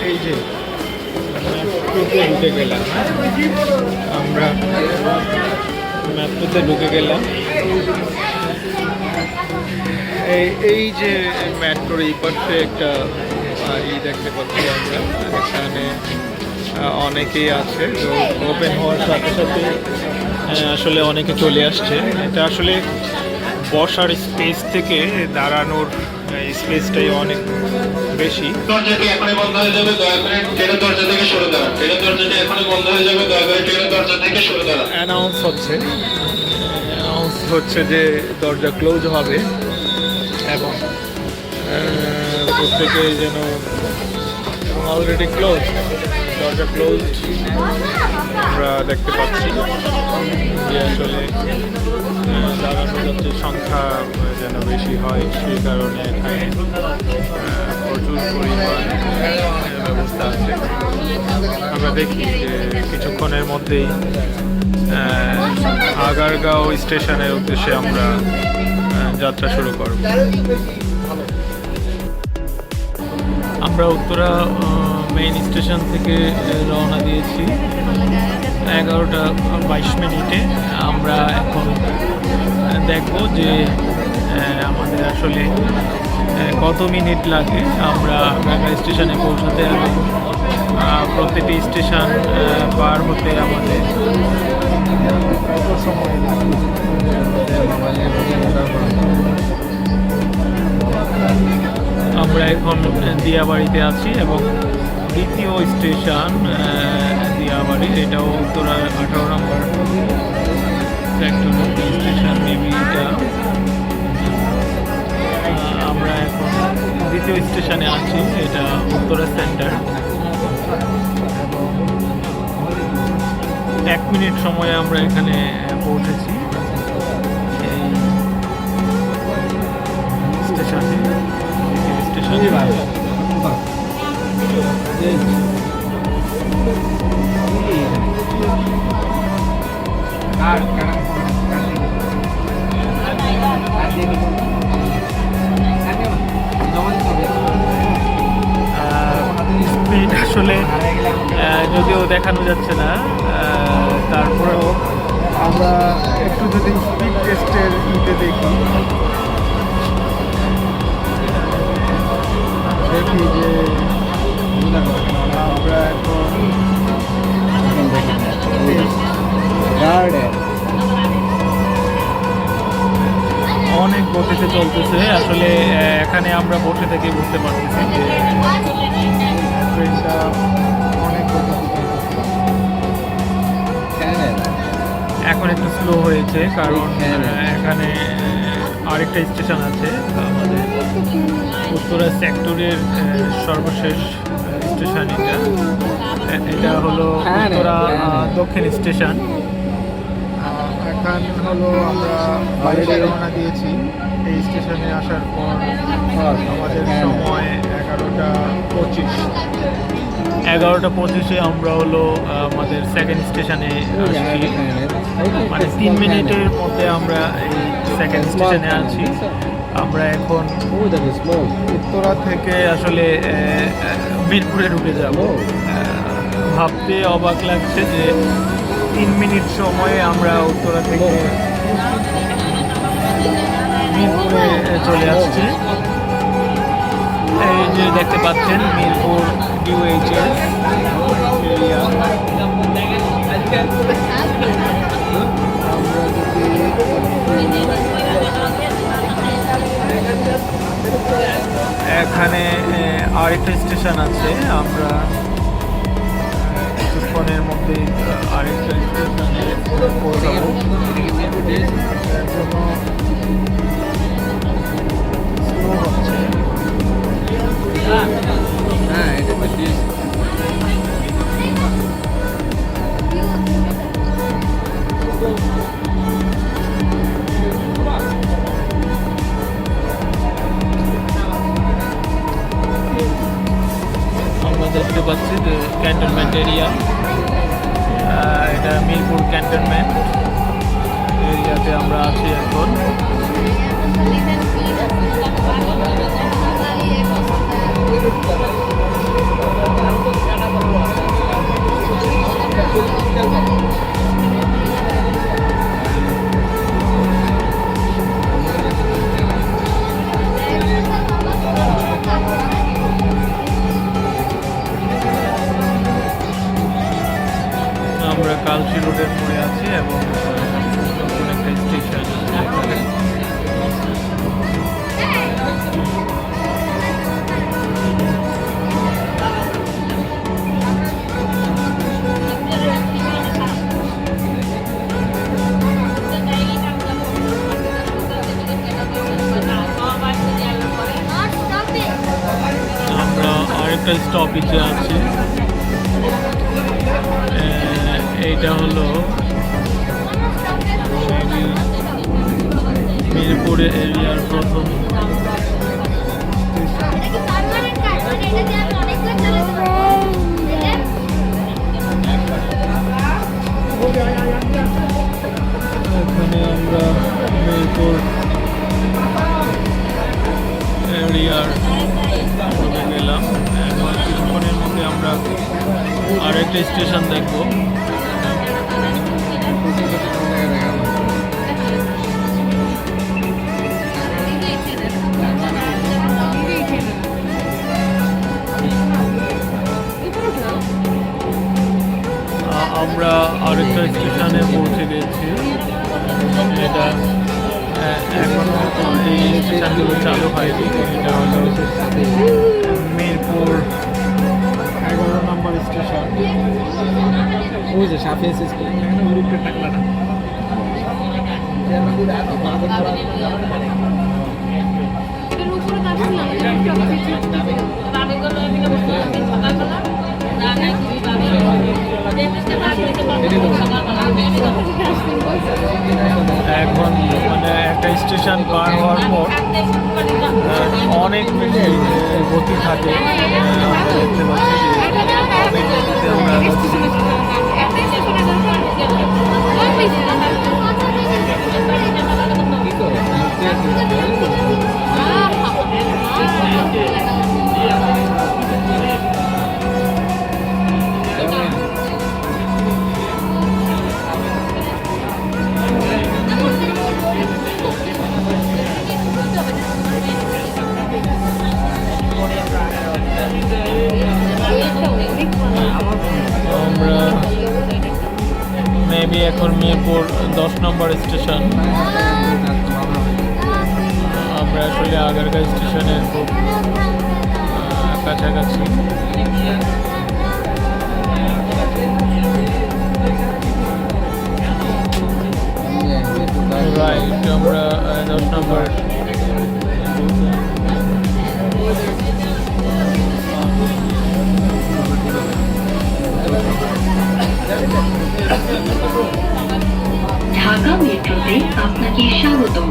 এই যে মেট্রোতে ঢুকে গেলাম, আমরা মেট্রোতে ঢুকে গেলাম। এই যে মেট্রোর এই পাশে একটা ই দেখতে পাচ্ছি আমরা, এখানে অনেকেই আছে। তো ওপেন হওয়ার সাথে সাথে আসলে অনেকে চলে আসছে। এটা আসলে বসার স্পেস থেকে দাঁড়ানোর স্পেসটাই অনেক বেশি। দরজাটি এখনই বন্ধ হয়ে যাবে, দয়া করে ট্রেনের দরজা থেকে সরে দাঁড়ান। ট্রেনের দরজাটি এখনই বন্ধ হয়ে যাবে, দয়া করে ট্রেনের দরজা থেকে সরে দাঁড়ান। অ্যানাউন্স হচ্ছে যে দরজা ক্লোজ হবে এবং প্রত্যেকে যেন অলরেডি ক্লোজ, দরজা ক্লোজ আমরা দেখতে পাচ্ছি যে আসলে দাঁড়ানো যাত্রীর সংখ্যা যেন বেশি হয়, সেই কারণে এখানে প্রচুর পরিমাণ ব্যবস্থা আছে। আমরা দেখি যে কিছুক্ষণের মধ্যেই আগারগাঁও স্টেশনের উদ্দেশ্যে আমরা যাত্রা শুরু করব। আমরা উত্তরা মেইন স্টেশন থেকে রওনা দিয়েছি 11টা 22 মিনিটে। আমরা এখন দেখব যে আমাদের আসলে কত মিনিট লাগে আমরা ঢাকা স্টেশনে পৌঁছাতে, এবং প্রতিটি স্টেশন পার হতে আমাদের কত সময় লাগে। আমরা এখন দিয়াবাড়িতে আছি এবং দ্বিতীয় স্টেশন দিয়াবাড়ি, এটাও উত্তরা 18 নম্বর সেক্টর স্টেশন মেবি এটা। আমরা এখন দ্বিতীয় স্টেশনে আছি, এটা উত্তরা সেন্টার। 1 মিনিট সময়ে আমরা এখানে পৌঁছেছি এই স্টেশনে। স্পিড আসলে যদিও দেখানো যাচ্ছে না, তারপরেও আমরা একটু যদি স্পিড টেস্টের ইতে দেখি যে আমরা এখন অনেক গতিতে চলতেছে। আসলে এখানে আমরা বসে থেকে বুঝতে পারতেছি যে ট্রেনটা অনেক গতিতে চলতেছে। এখন একটু স্লো হয়েছে কারণ এখানে আরেকটা স্টেশন আছে আমাদের উত্তরা সেক্টরের সর্বশেষ স্টেশন। এটা হলো উত্তরা দক্ষিণ স্টেশন। এখন হলো আমরা বাইরে রওনা দিয়েছি। এই স্টেশনে আসার পর আমাদের সময় 11:25 আমরা হলো আমাদের সেকেন্ড স্টেশনে আসছি। মানে 3 মিনিটের মধ্যে আমরা এই সেকেন্ড স্টেশনে আছি। আমরা এখন উত্তরা থেকে আসলে মিরপুরে ঢুকে যাব। ভাবতে অবাক লাগছে যে 3 মিনিট সময়ে আমরা উত্তরা থেকে মিরপুরে চলে আসছি। এই যে দেখতে পাচ্ছেন মিরপুর UHS এরিয়া। এখানে আরেকটা স্টেশন আছে, আমরা কিছুক্ষণের মধ্যে আরেকটা স্টেশনে পৌঁছাবো। স্লো হচ্ছে। আমরা দেখতে পাচ্ছি যে ক্যান্টনমেন্ট এরিয়া, এটা মিরপুর ক্যান্টনমেন্ট এরিয়াতে আমরা আছি এখন। আরেকটা স্টপেজে আছে। এইটা হলো মিরপুর এরিয়ার প্রথম। এখানে আমরা মিরপুর এরিয়ার ঢুকে গেলাম। এখন কিছুক্ষণের মধ্যে আমরা আরেকটা স্টেশন দেখবো। আমরা আরেকটা স্টেশনে পৌঁছে গেছি। এটা এখনো এই স্টেশনগুলো চালু হয়নি। এটা হলো মিরপুর 11 নম্বর স্টেশন। ওই যে সাপে এসেছে গ্রুপে টাকলা না এখন মানে একটা স্টেশন পার হওয়ার পর অনেক বেশি গতি থাকে। আমরা দেখতে পাচ্ছি যে অনেক গতিতে আমরা মেবি এখন মিরপুর 10 নম্বর স্টেশন। আমরা আসলে আগারগাঁও স্টেশনের খুব কাছাকাছি। রাইট, আমরা 10 নম্বর ঢাকা মেট্রোতে আপনাকে স্বাগতম।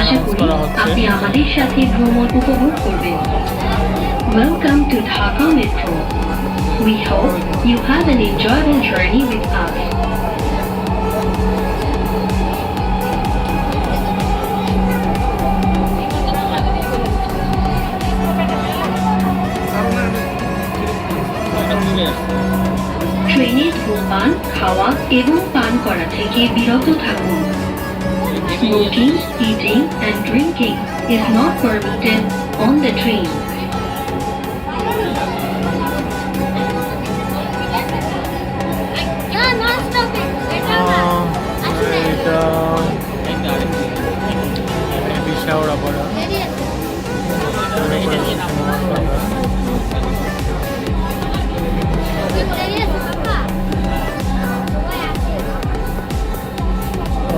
আশা করি আপনি আমাদের সাথে ভ্রমণ উপভোগ করবেন। Welcome to Dhaka Metro. We hope you have an enjoyable journey with us. ট্রেনের ধূমপান, খাওয়া এবং পান করা থেকে বিরত থাকুন। Smoking, eating and drinking is not permitted on the train. এটা শেওড়াপাড়া।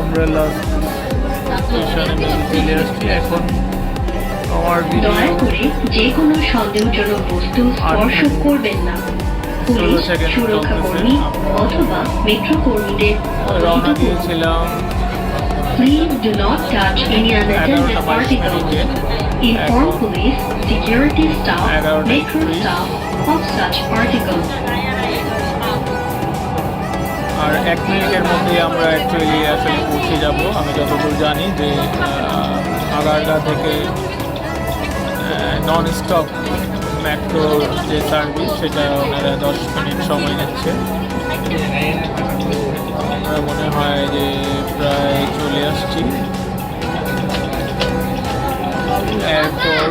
আমরা লাস্ট স্টেশনে চলে আসছি। এখন আমার দয়া করে যে কোনো সন্দেহজনক বস্তু স্পর্শ করবেন না। পুলিশ, সুরক্ষা কর্মী অথবা মেট্রো কর্মীদের রওনা অবহিত করুন। দিয়েছিলাম Please do not touch any unattended particles. Inform police, security staff, metro staff of such particles. আর 1 মিনিটের মধ্যে আমরা অ্যাকচুয়ালি আসলে পৌঁছে যাব। আমি যতদূর জানি যে আগারগাঁ থেকে নন স্টপ মেট্রোর যে সার্ভিস সেটা ওনারা 10 মিনিট সময় নিচ্ছে। আমরা মনে হয় যে প্রায় চলে আসছি। এরপর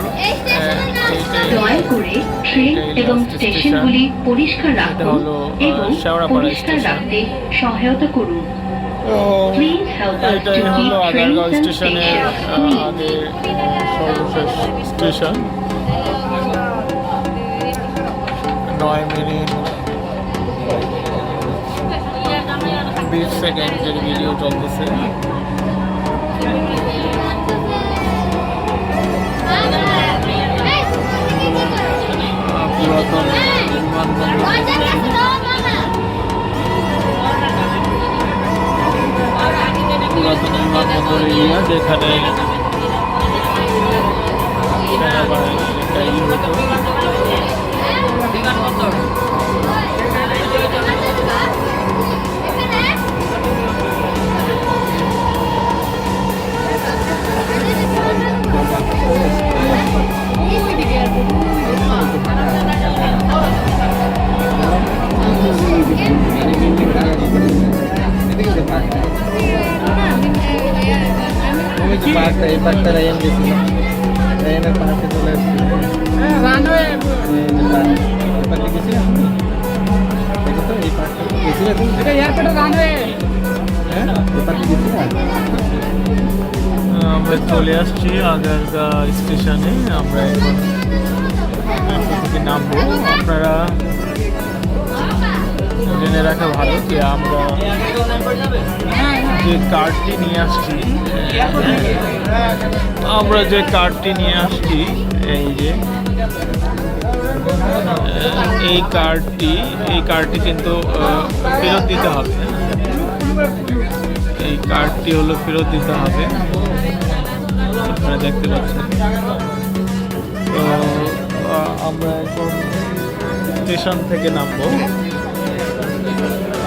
দয়া করে ট্রেন এবং স্টেশনগুলি পরিষ্কার রাখুন এবং পরিষ্কার রাখতে সহায়তা করুন। Please help us to এটাই keep হলো trains আগারগাঁও and স্টেশনের stations clean. আগে সর্বশেষ স্টেশন। 9 মিনিট 20 সেকেন্ডের ভিডিও চলতেছে। পুরো পুরাতন বিমানবন্দর এরিয়া যেখানে সেনাবাহিনীর একটা হতো। পার্কটা এই পার্কটা রায়ান গেছিল, রায়ানের পার্কে চলে আসছিল। পার্কে গেছিলাম দেখো তো, এই পার্কটা গেছিলে তুমি? হ্যাঁ, এই পার্কে গেছিলাম। আমরা চলে আসছি আগারগা স্টেশনে। আমরা এখন থেকে নামবো। আপনারা জেনে রাখা ভালো যে আমরা যে কার্ডটি নিয়ে আসছি, এই যে এই কার্ডটি কিন্তু ফেরত দিতে হবে। এই কার্ডটি হলো ফেরত দিতে হবে, আপনারা দেখতে পাচ্ছেন। তো আমরা এখন স্টেশন থেকে নামবো।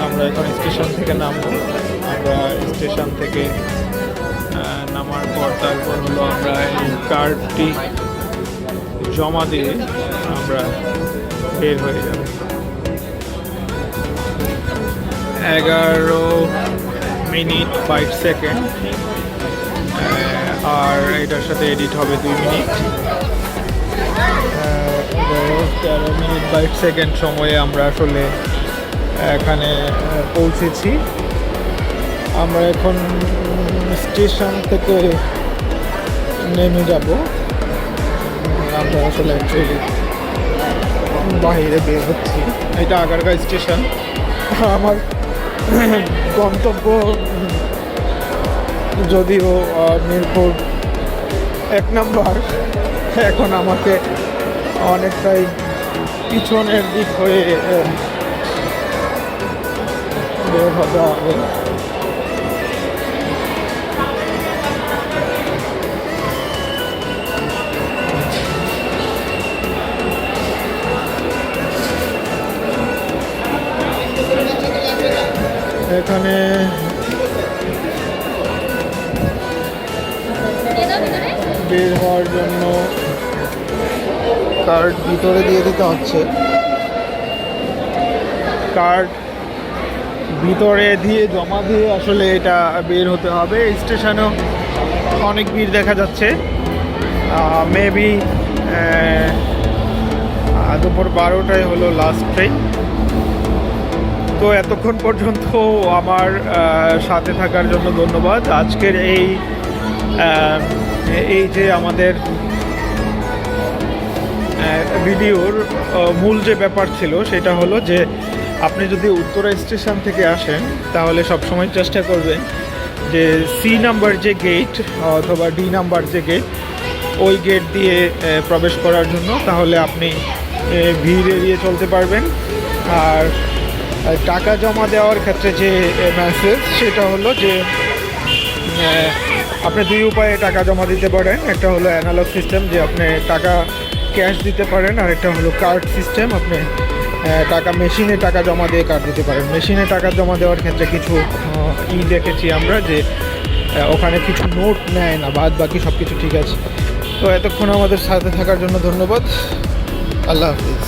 আমরা স্টেশন থেকে নামার পর তারপর হলো আমরা এই কার্ডটি জমা দিয়ে আমরা বের হয়ে যাব। 11 মিনিট 5 সেকেন্ড, আর এটার সাথে এডিট হবে 2 মিনিট। 13 মিনিট 5 সেকেন্ড সময়ে আমরা আসলে এখানে পৌঁছেছি। আমরা এখন স্টেশন থেকে নেমে যাব। আমরা আসলে অ্যাকচুয়ালি বাইরে বের হচ্ছি। এটা আগারগা স্টেশন। আমার গন্তব্য যদিও মিরপুর 1 নম্বর, এখন আমাকে অনেকটাই পিছনের দিক হয়ে বের হতে হবে। এখানে বের হওয়ার জন্য কার্ড ভিতরে দিয়ে দিতে হচ্ছে। কার্ড ভিতরে দিয়ে জমা দিয়ে আসলে এটা বের হতে হবে। স্টেশনেও অনেক ভিড় দেখা যাচ্ছে। মেবি দুপুর 12টায় হলো লাস্ট ট্রেন। তো এতক্ষণ পর্যন্ত আমার সাথে থাকার জন্য ধন্যবাদ। আজকের এই যে আমাদের ভিডিওর মূল যে ব্যাপার ছিল সেটা হলো যে আপনি যদি উত্তরা স্টেশন থেকে আসেন তাহলে সবসময় চেষ্টা করবেন যে সি নাম্বার যে গেট অথবা ডি নাম্বার যে গেট, ওই গেট দিয়ে প্রবেশ করার জন্য। তাহলে আপনি ভিড় এড়িয়ে চলতে পারবেন। আর টাকা জমা দেওয়ার ক্ষেত্রে যে মেসেজ সেটা হলো যে আপনি 2 উপায়ে টাকা জমা দিতে পারেন। একটা হলো অ্যানালগ সিস্টেম, যে আপনি টাকা ক্যাশ দিতে পারেন, আর একটা হলো কার্ড সিস্টেম, আপনি মেশিনে টাকা জমা দিয়ে কার্ড দিতে পারেন। মেশিনে টাকা জমা দেওয়ার ক্ষেত্রে কিছু দেখেছি আমরা যে ওখানে কিছু নোট নেয় না, বাদ বাকি সব কিছু ঠিক আছে। তো এতক্ষণ আমাদের সাথে থাকার জন্য ধন্যবাদ। আল্লাহ হাফিজ।